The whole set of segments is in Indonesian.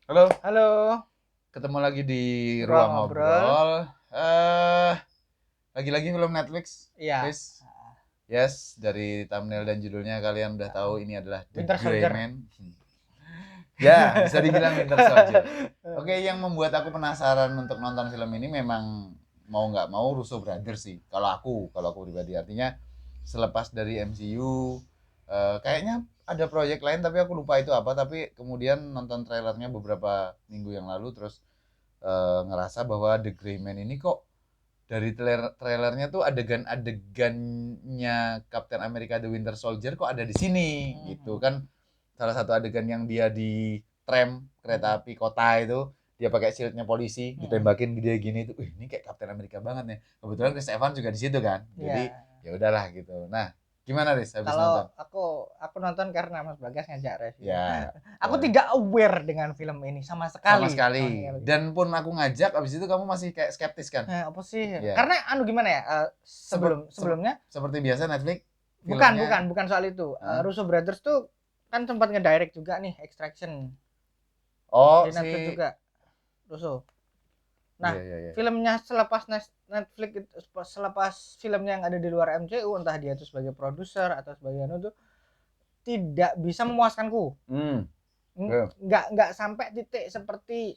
Halo, Halo, ketemu lagi di ngobrol Ruang ngobrol. Ngobrol. Eh, Lagi-lagi film Netflix, Iya, Riz. Yes, dari thumbnail dan judulnya kalian udah tahu heeh. ini adalah The Winter Gray Soldier. Man. Ya, bisa dibilang Winter Soldier. Oke, yang membuat aku penasaran untuk nonton film ini memang mau nggak mau Russo Brothers sih. Kalau aku pribadi artinya selepas dari MCU, kayaknya ada proyek lain tapi aku lupa itu apa. Tapi kemudian nonton trailernya beberapa minggu yang lalu terus ngerasa bahwa The Gray Man ini kok dari trailernya tuh adegan-adegannya Captain America The Winter Soldier kok ada di sini gitu Mhm, kan. Salah satu adegan yang dia di tram mhm, kereta api kota itu dia pakai shieldnya polisi mhm. ditembakin gede gini tuh, ini kayak Captain America banget nih. Kebetulan Chris Evans juga di situ kan, jadi Iya. ya udahlah gitu. Nah, gimana Riz habis Kalau nonton? aku nonton karena Mas Bagas ngajak review. Ya, Aku betul. tidak aware dengan film ini sama Sama sekali, sama sekali. sekali. Dan pun aku ngajak, abis itu kamu masih kayak skeptis kan? Apa sih? Ya. Karena gimana ya? Seperti Sebelumnya seperti biasa Netflix bukan filmnya. bukan bukan soal itu. Hah? Russo Brothers tuh kan sempat ngedirect juga nih Extraction Oh di Netflix si juga. Russo. Nah, iya iya iya. filmnya selepas Netflix selepas filmnya yang ada di luar MCU, entah dia itu sebagai produser atau sebagai anu tuh tidak bisa memuaskanku. Hmm. Oke. Nggak sampai titik seperti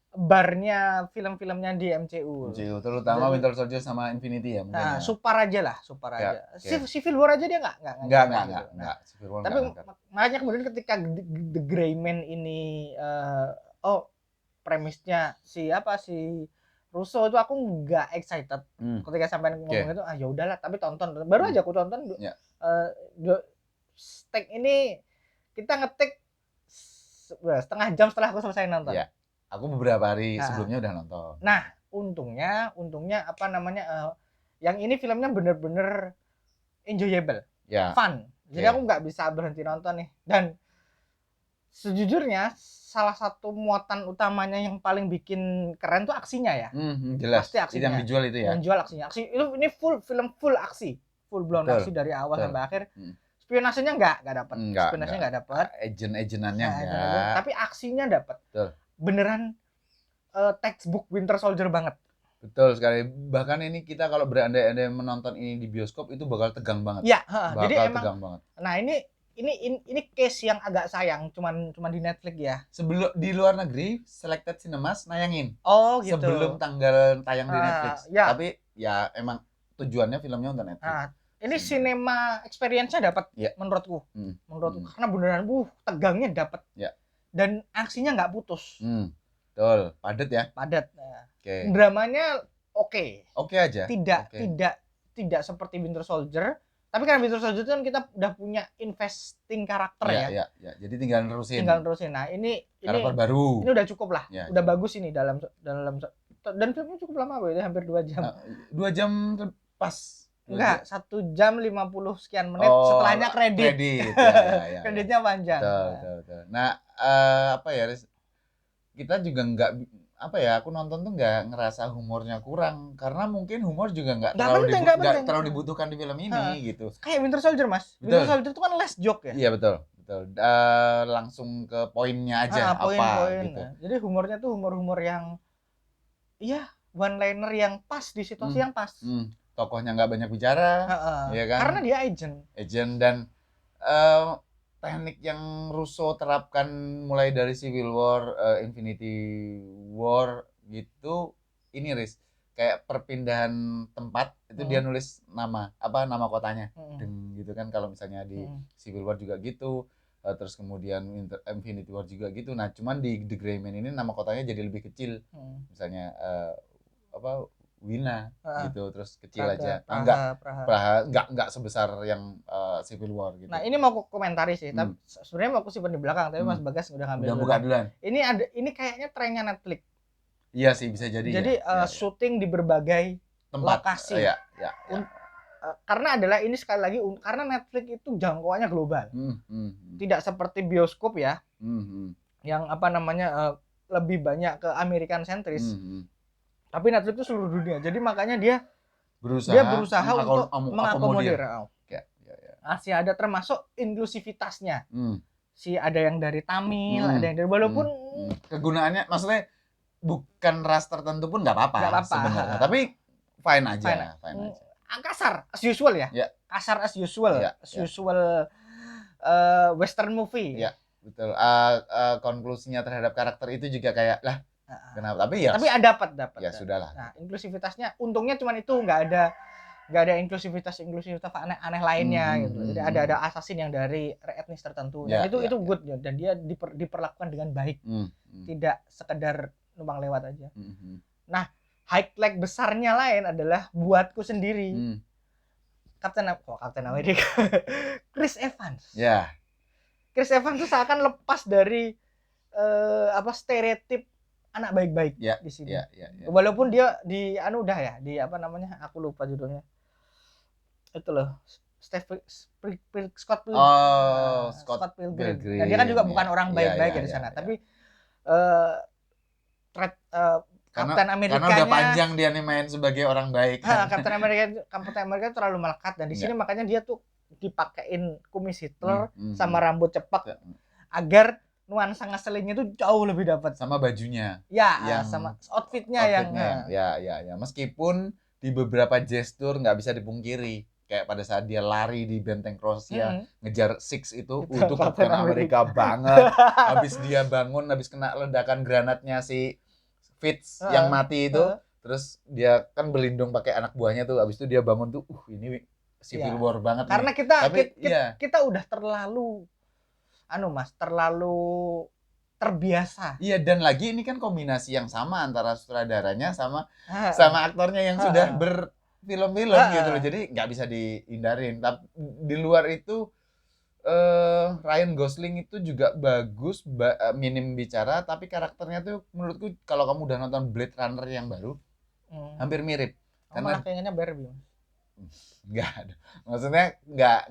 barnya film-filmnya di MCU. MCU terutama Jadi Winter Soldier sama Infinity ya mungkin ya. Supar aja lah, Supar Ya, aja. oke. Civil War aja dia nggak ngangkat gitu. Nah, Enggak. Civil War tapi enggak ngangkat. makanya kemudian ketika The Gray Man ini oh premisnya si Russo itu aku nggak excited Hmm. ketika sampai Oke. ngomong itu ya udahlah tapi tonton baru aja aku tonton Ya. steak ini kita ngetik setengah jam setelah aku selesai nonton. Ya. Aku beberapa hari Nah, sebelumnya udah nonton. nah untungnya apa namanya yang ini filmnya bener-bener enjoyable, Ya. fun. Jadi Oke. aku nggak bisa berhenti nonton nih. Dan sejujurnya salah satu muatan utamanya yang paling bikin keren tuh aksinya ya. Jelas. Pasti Itu yang aksinya. dijual itu ya. Yang jual aksinya. Aksi itu ini film full aksi. Full blown Betul. aksi dari awal Betul. sampai akhir. Spionasenya nggak dapat. Spionasenya Enggak. nggak dapat. Agent-agenannya Nah, enggak. tapi aksinya dapat. Betul. Beneran textbook Winter Soldier banget. Betul sekali. Bahkan ini kita kalau berandai-andai menonton ini di bioskop itu bakal tegang banget. Ya, jadi Bakal emang. tegang banget. Nah ini case yang agak sayang, cuman di Netflix ya. Sebelum di luar negeri, Selected Cinemas nayangin. Oh gitu. Sebelum tanggal tayang di Netflix. Ya. Tapi ya emang tujuannya filmnya untuk Netflix. Ini cinema experience-nya dapat ya. Menurutku. Karena beneran tegangnya dapat. Ya. Dan aksinya nggak putus. Betul, padat ya. Padat. Oke. Dramanya oke. Oke aja. Tidak seperti Winter Soldier. Tapi karena Winter Soldier itu kan kita udah punya investing karakter ya. Iya. Jadi tinggal nerusin. Nah, ini karakter baru. Ini udah cukup lah. Ya, udah bagus ini dalam dan filmnya cukup lama ya, hampir 2 jam. 2 jam pas. Enggak, 1 jam 50 sekian menit setelahnya kredit. Ya. Kreditnya panjang. Betul. Nah, apa ya, kita juga nggak aku nonton tuh nggak ngerasa humornya kurang karena mungkin humor juga nggak terlalu dibutuhkan di film ini gitu. Kayak Winter Soldier Mas. Betul. Winter Soldier itu kan less joke ya. Iya betul. Langsung ke poinnya aja poin. gitu. Jadi humornya tuh humor yang one liner yang pas di situasi yang pas. Tokohnya nggak banyak bicara, ya kan? Karena dia agent dan teknik yang Russo terapkan mulai dari Civil War, Infinity War gitu, ini Riz, kayak perpindahan tempat itu dia nulis nama kotanya, gitu kan kalau misalnya di Civil War juga gitu, terus kemudian Infinity War juga gitu. Nah cuman di The Gray Man ini nama kotanya jadi lebih kecil, misalnya Wina gitu, terus kecil aja. Praha enggak sebesar yang Civil War gitu. Nah, ini mau aku komentari sih, tapi sebenarnya mau aku simpan di belakang, tapi Mas Bagas udah ngambil. Udah buka duluan. Ini kayaknya trennya Netflix. Iya sih, bisa jadi. Jadi syuting di berbagai tempat, lokasi. Karena adalah ini sekali lagi karena Netflix itu jangkauannya global. Tidak seperti bioskop ya. Yang lebih banyak ke American sentris. Tapi Netflix itu seluruh dunia. Jadi makanya dia berusaha untuk mengakomodir. Masih ada termasuk inklusivitasnya. ada yang dari Tamil, ada yang dari walaupun kegunaannya maksudnya bukan ras tertentu pun nggak apa-apa sebenarnya. Tapi fine aja. Kasar as usual ya. Ya. Kasar as usual. Ya. As usual western movie. Ya, betul. Konklusinya terhadap karakter itu juga kayak lah kenapa? Tapi dapat. Ya sudahlah. Nah, inklusivitasnya untungnya cuma itu, nggak ada inklusivitas aneh lainnya gitu. Jadi ada assassin yang dari etnis tertentu. Dan itu good dan dia diperlakukan dengan baik. Tidak sekedar numpang lewat aja. Nah, highlight besarnya lain adalah buatku sendiri. Captain America. Chris Evans. Ya. Chris Evans itu seakan lepas dari stereotip anak baik-baik di sini. Walaupun dia aku lupa judulnya. Itu loh. Scott Pilgrim. Nah, dia kan juga bukan orang baik-baik di sana, tapi Captain Amerika-nya karena udah panjang dia nih main sebagai orang baik. Captain Amerika terlalu melekat dan di sini makanya dia tuh dipakein kumis Hitler sama rambut cepak agar nuansa ngeselinnya tuh jauh lebih dapat. Sama bajunya. Sama outfitnya yang. Ya. Meskipun di beberapa gestur nggak bisa dipungkiri. Kayak pada saat dia lari di benteng Kroasia ngejar Six itu Captain Amerika banget. Habis dia bangun, habis kena ledakan granatnya si Fitz yang mati itu, terus dia kan berlindung pakai anak buahnya tuh, habis itu dia bangun tuh, ini Civil War banget. Karena kita udah terlalu terbiasa. Iya, dan lagi ini kan kombinasi yang sama antara sutradaranya sama aktornya yang sudah berfilm-film gitu loh, jadi nggak bisa dihindarin. Tapi di luar itu Ryan Gosling itu juga bagus, minim bicara, tapi karakternya tuh menurutku kalau kamu udah nonton Blade Runner yang baru, hampir mirip. Karena kayaknya Barbie. Nggak ada. Maksudnya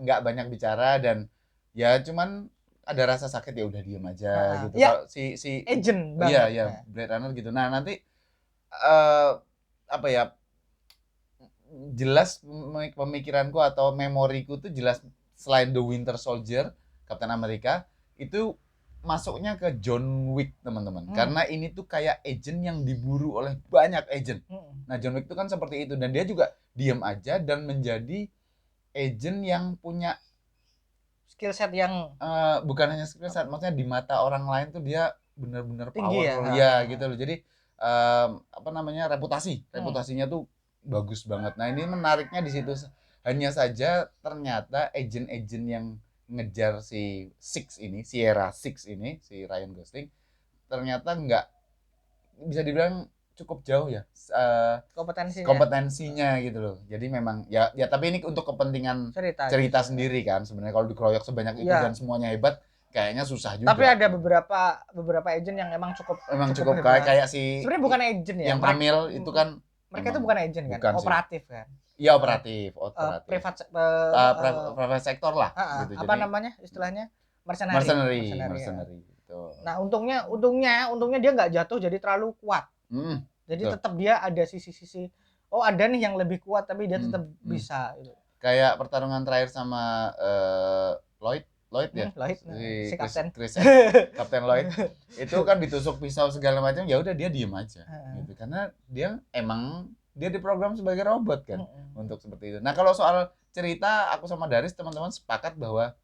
nggak banyak bicara dan ya cuman ada rasa sakit ya udah diem aja gitu. Ya, kalau si agent banget. Iya, Blade Runner gitu. Nah, nanti jelas pemikiranku atau memoriku tuh jelas selain The Winter Soldier, Captain America, itu masuknya ke John Wick, teman-teman. Karena ini tuh kayak agent yang diburu oleh banyak agent. Nah, John Wick itu kan seperti itu. Dan dia juga diam aja dan menjadi agent yang punya skill set yang bukan hanya skill set, maksudnya di mata orang lain tuh dia benar-benar ya? powerful gitu loh. Jadi reputasinya tuh bagus banget. Nah, ini menariknya di situ. Hanya saja ternyata agent-agent yang ngejar si Sierra Six ini, si Ryan Gosling, ternyata nggak bisa dibilang cukup jauh ya kompetensinya gitu loh. Jadi memang ya tapi ini untuk kepentingan cerita sendiri kan. Sebenarnya kalau dikeroyok sebanyak itu dan semuanya hebat, kayaknya susah juga. Tapi ada beberapa agent yang emang cukup kayak si sebenarnya bukan agent ya. Yang Tamil itu kan mereka itu bukan agent kan, operatif kan. Iya, operatif. Private sektor lah gitu. Apa namanya istilahnya? Mercenary gitu. Nah, untungnya dia nggak jatuh jadi terlalu kuat. Jadi tetap dia ada sisi ada nih yang lebih kuat tapi dia tetap bisa gitu. Kayak pertarungan terakhir sama Lloyd ya. Si Kapten Lloyd. Itu kan ditusuk pisau segala macam, ya udah dia diem aja gitu. Karena dia diprogram sebagai robot kan untuk seperti itu. Nah, kalau soal cerita, aku sama Daris teman-teman sepakat bahwa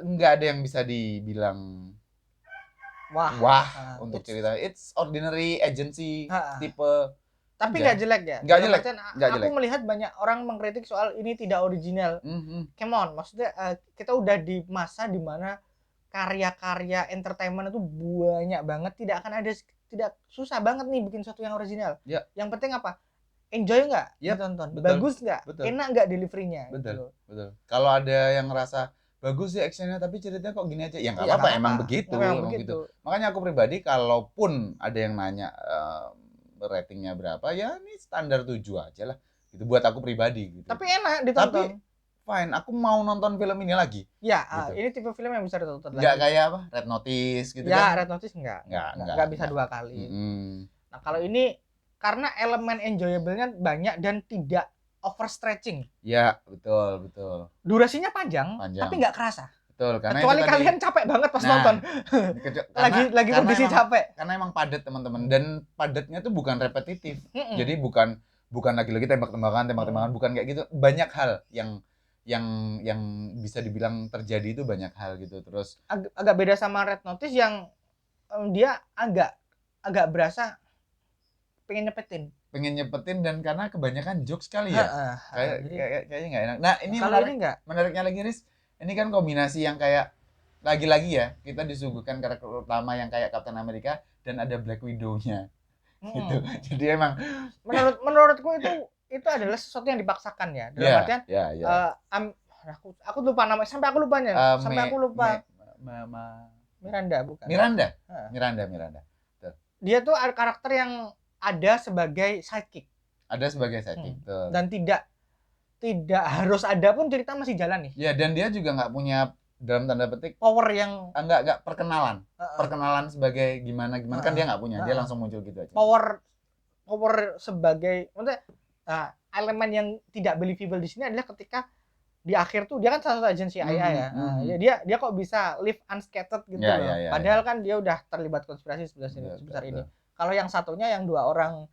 nggak ada yang bisa dibilang wah untuk cerita. It's ordinary agency tipe. Tapi nggak jelek ya. Nggak jelek. Aku melihat banyak orang mengkritik soal ini tidak original. Come on, maksudnya kita udah di masa dimana karya-karya entertainment itu banyak banget. Tidak susah banget nih bikin sesuatu yang original. Yang penting apa? Enjoy nggak ditonton? Bagus nggak? Enak nggak deliverynya? Betul. Kalau ada yang ngerasa bagus sih actionnya tapi ceritanya kok gini aja, ya nggak apa-apa, emang begitu. Gitu. Makanya aku pribadi kalaupun ada yang nanya ratingnya berapa, ya ini standar 7 aja lah. Gitu buat aku pribadi gitu. Tapi enak ditonton. Fine, aku mau nonton film ini lagi. Ya, gitu. Ini tipe film yang bisa ditonton lagi. Nggak kayak apa? Red Notice gitu kan? Ya, Red Notice nggak bisa 2 kali. Nah, kalau ini karena elemen enjoyable-nya banyak dan tidak overstretching. Ya, betul. Durasinya panjang. Tapi nggak kerasa. Betul, karena Kecuali itu tadi, kalian capek banget pas Nah, nonton. Lagi karena kondisi emang capek. karena emang padat teman-teman, dan padatnya tuh bukan repetitif. Mm-mm. Jadi bukan lagi-lagi tembak-tembakan, bukan kayak gitu. Banyak hal yang bisa dibilang terjadi itu banyak hal gitu. Terus agak beda sama Red Notice yang dia agak berasa pengen nyepetin dan karena kebanyakan jokes kali ya. Kayaknya nggak enak. Nah, ini kalau ini enggak. menariknya lagi, Riz. Ini kan kombinasi yang kayak lagi-lagi ya, kita disuguhkan karakter utama yang kayak Captain America dan ada Black Widow-nya. Gitu. Jadi emang menurutku itu adalah sesuatu yang dipaksakan ya. Dalam artian aku lupa namanya, sampai aku lupa Miranda bukan? Miranda. Dia tuh karakter yang ada sebagai sidekick. Betul. Dan tidak harus ada pun cerita masih jalan nih. Ya, dan dia juga nggak punya dalam tanda petik power yang nggak perkenalan sebagai gimana kan dia nggak punya. Dia langsung muncul gitu aja. Power sebagai maksudnya elemen yang tidak believable di sini adalah ketika di akhir tuh dia kan salah satu agensi CIA ya. Dia kok bisa live unscathed gitu loh. Padahal kan dia udah terlibat konspirasi sebesar ini. Kalau yang satunya, yang 2 orang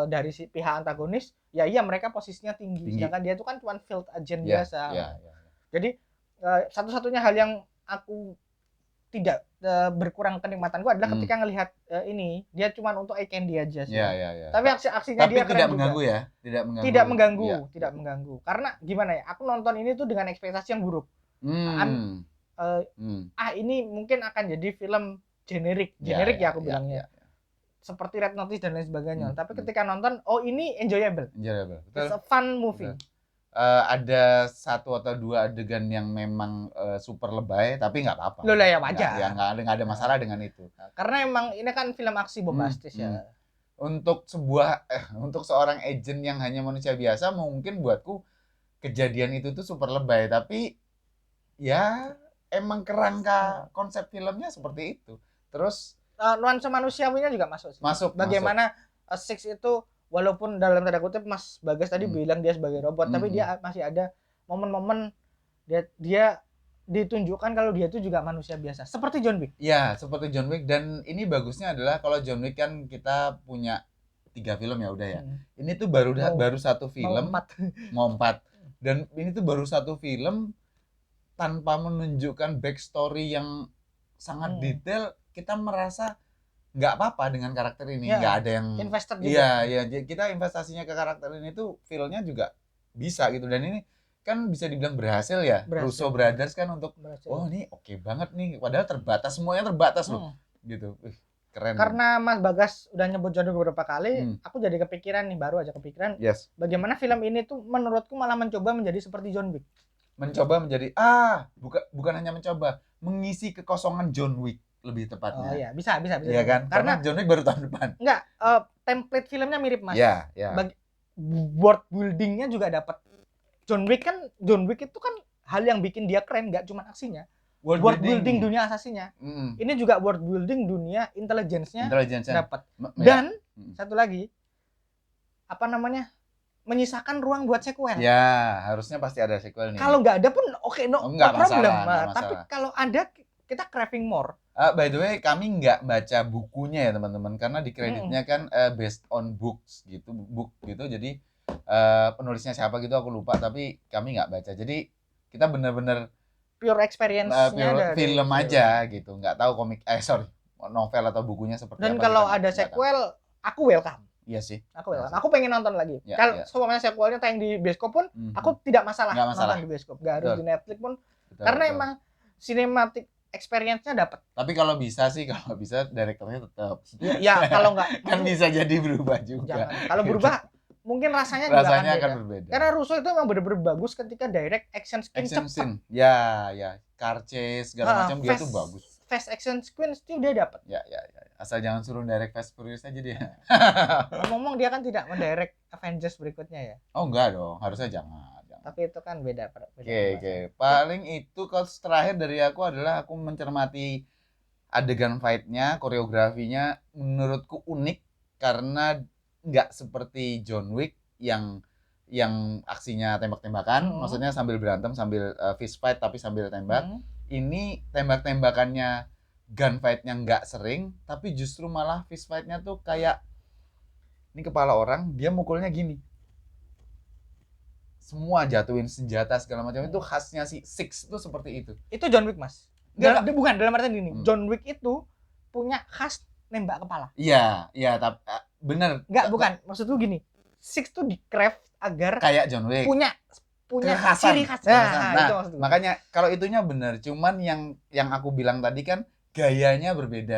dari si pihak antagonis, ya iya mereka posisinya tinggi. Sedangkan dia itu kan cuma field agent biasa. Jadi satu-satunya hal yang aku tidak berkurang kenikmatanku adalah ketika ngelihat ini dia cuma untuk eye candy aja sih. Tapi aksinya dia tidak mengganggu juga. Tidak mengganggu. Karena gimana ya? Aku nonton ini tuh dengan ekspektasi yang buruk. Ini mungkin akan jadi film generik ya aku bilangnya. Seperti Red Notice dan lain sebagainya. Tapi ketika nonton, ini enjoyable. It's a fun movie. Ada 1 atau 2 adegan yang memang super lebay, tapi nggak apa-apa. Loh ya wajar. Nggak ada masalah dengan itu. Karena emang ini kan film aksi bombastis ya. Untuk seorang agent yang hanya manusia biasa, mungkin buatku kejadian itu tuh super lebay, tapi ya emang kerangka konsep filmnya seperti itu. Terus nuansa manusiawinya juga masuk. Bagaimana Six itu walaupun dalam tanda kutip Mas Bagas tadi bilang dia sebagai robot, tapi dia masih ada momen-momen dia ditunjukkan kalau dia itu juga manusia biasa, seperti John Wick. Ya, seperti John Wick. Dan ini bagusnya adalah kalau John Wick kan kita punya 3 film ya udah ya. Ini tuh baru 1 film, mau 4. Dan ini tuh baru 1 film tanpa menunjukkan backstory yang sangat detail. Kita merasa nggak apa-apa dengan karakter ini, nggak ada yang invested juga. Iya, kita investasinya ke karakter ini tuh feel-nya juga bisa gitu. Dan ini kan bisa dibilang berhasil ya. Russo Brothers kan untuk ini oke banget nih, padahal semuanya terbatas loh. Gitu. Keren. Karena Mas Bagas udah nyebut John Wick beberapa kali, aku jadi kepikiran nih, baru aja kepikiran. Bagaimana film ini tuh menurutku malah mencoba menjadi seperti John Wick. Mencoba menjadi bukan hanya mencoba, mengisi kekosongan John Wick lebih tepatnya. Oh iya, bisa. Iya kan? Karena John Wick baru tahun depan. Enggak, template filmnya mirip Mas. Iya. World buildingnya juga dapat. John Wick itu kan hal yang bikin dia keren, nggak cuma aksinya. World building dunia asasinya. Ini juga world building dunia intelligence-nya dapat. Dan satu lagi, menyisakan ruang buat sequel. Ya, harusnya pasti ada sequel nih. Kalau nggak ada pun no problem. Masalah. Tapi kalau ada, kita craving more. By the way, kami nggak baca bukunya ya teman-teman, karena di kreditnya kan based on books gitu, jadi penulisnya siapa gitu aku lupa, tapi kami nggak baca, jadi kita benar-benar pure experience-nya dari film aja gitu, nggak tahu novel atau bukunya seperti apa. Dan apa. kalau ada sequel, aku welcome. Iya sih. Aku pengen nonton lagi. Kalau semuanya sequelnya tayang di bioskop pun, aku tidak masalah nonton di bioskop, nggak harus di Netflix pun, karena emang cinematic experience-nya dapat. Tapi kalau bisa direkturnya tetap. Ya, kalau nggak kan bisa jadi berubah juga. Jangan. Kalau berubah mungkin rasanya akan berbeda. Karena Russo itu emang bener-bener bagus ketika direct action scene. Ya, car chase segala macam dia tuh bagus. Fast action scene itu dia dapat. Ya. Asal jangan suruh direct Fast Furious aja dia. Ngomong dia kan tidak mendirect Avengers berikutnya ya. Oh enggak dong, harusnya jangan. Tapi itu kan beda. Oke. Paling itu kalau terakhir dari aku adalah aku mencermati adegan fight-nya, koreografinya menurutku unik karena nggak seperti John Wick yang aksinya tembak-tembakan, maksudnya sambil berantem, sambil fist fight tapi sambil tembak. ini tembak-tembakannya gunfight-nya nggak sering, tapi justru malah fist fight-nya tuh kayak ini kepala orang, dia mukulnya gini. Semua jatuhin senjata segala macam itu khasnya si Six itu seperti itu. Itu John Wick, Mas. Bukan dalam artian gini. John Wick itu punya khas nembak kepala. Iya, tapi bener. Enggak, bukan. Maksud lu gini. Six tuh di craft agar kayak John Wick. Punya kekhasan. Ciri khas. Nah, itu makanya kalau itunya bener. Cuman yang aku bilang tadi kan gayanya berbeda.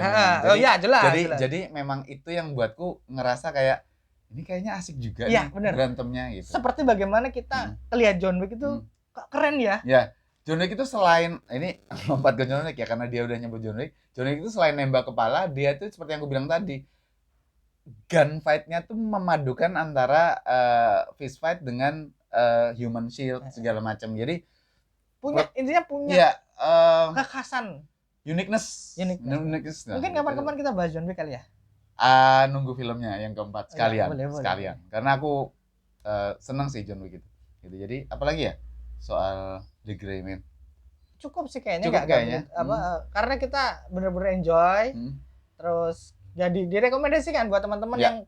Jelas. Jadi memang itu yang buatku ngerasa kayak ini kayaknya asik juga nih berantemnya gitu. Seperti bagaimana kita lihat John Wick itu keren ya. Ya, John Wick itu selain ini lompat ke John Wick ya karena dia udah nyebut John Wick. John Wick itu selain nembak kepala, dia tuh seperti yang aku bilang tadi, gunfight-nya tuh memadukan antara fist fight dengan human shield segala macam. Jadi intinya punya kekhasan. Uniqueness. Mungkin kapan-kapan kita bahas John Wick kali ya. Nunggu filmnya yang keempat sekalian. Boleh. Karena aku seneng sih John Wick itu. Gitu. Jadi apalagi ya soal The Gray Man. Cukup sih kayaknya. Karena kita bener-bener enjoy. Terus jadi direkomendasikan buat teman-teman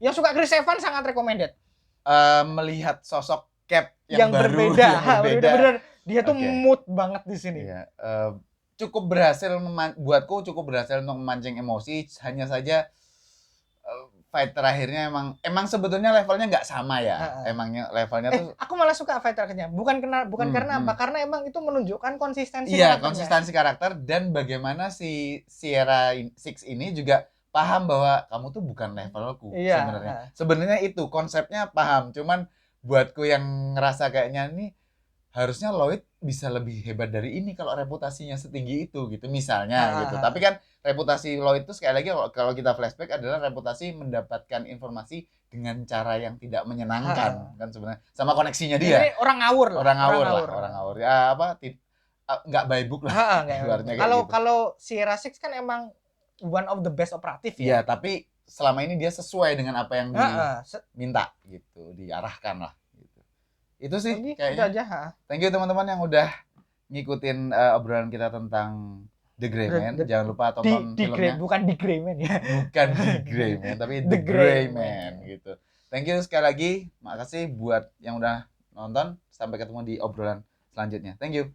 yang suka Chris Evans, sangat recommended. Melihat sosok Cap yang berbeda. Bener-bener dia tuh mood banget di sini. Iya. Cukup berhasil buatku cukup berhasil untuk memancing emosi. Hanya saja fight terakhirnya emang sebetulnya levelnya nggak sama ya. Emangnya levelnya tuh aku malah suka fight terakhirnya. Bukan karena apa? Karena emang itu menunjukkan konsistensi konsistensi karakter dan bagaimana si Sierra Six ini juga paham bahwa kamu tuh bukan levelku sebenarnya. Sebenarnya itu konsepnya paham. Cuman buatku yang ngerasa kayaknya nih harusnya Lloyd bisa lebih hebat dari ini kalau reputasinya setinggi itu gitu misalnya gitu. Tapi kan reputasi Lloyd itu sekali lagi kalau kita flashback adalah reputasi mendapatkan informasi dengan cara yang tidak menyenangkan kan sebenarnya, sama koneksinya dia. Jadi orang ngawur. Ya nggak by book lah. Kalau Sierra Six kan emang one of the best operatif ya. Iya, tapi selama ini dia sesuai dengan apa yang diminta gitu, diarahkan lah. Itu sih kayaknya. Thank you teman-teman yang udah ngikutin obrolan kita tentang The Gray Man. Jangan lupa tonton filmnya. Bukan The Gray Man ya. Bukan The Gray Man, tapi The Gray Man gitu. Thank you sekali lagi. Makasih buat yang udah nonton. Sampai ketemu di obrolan selanjutnya. Thank you.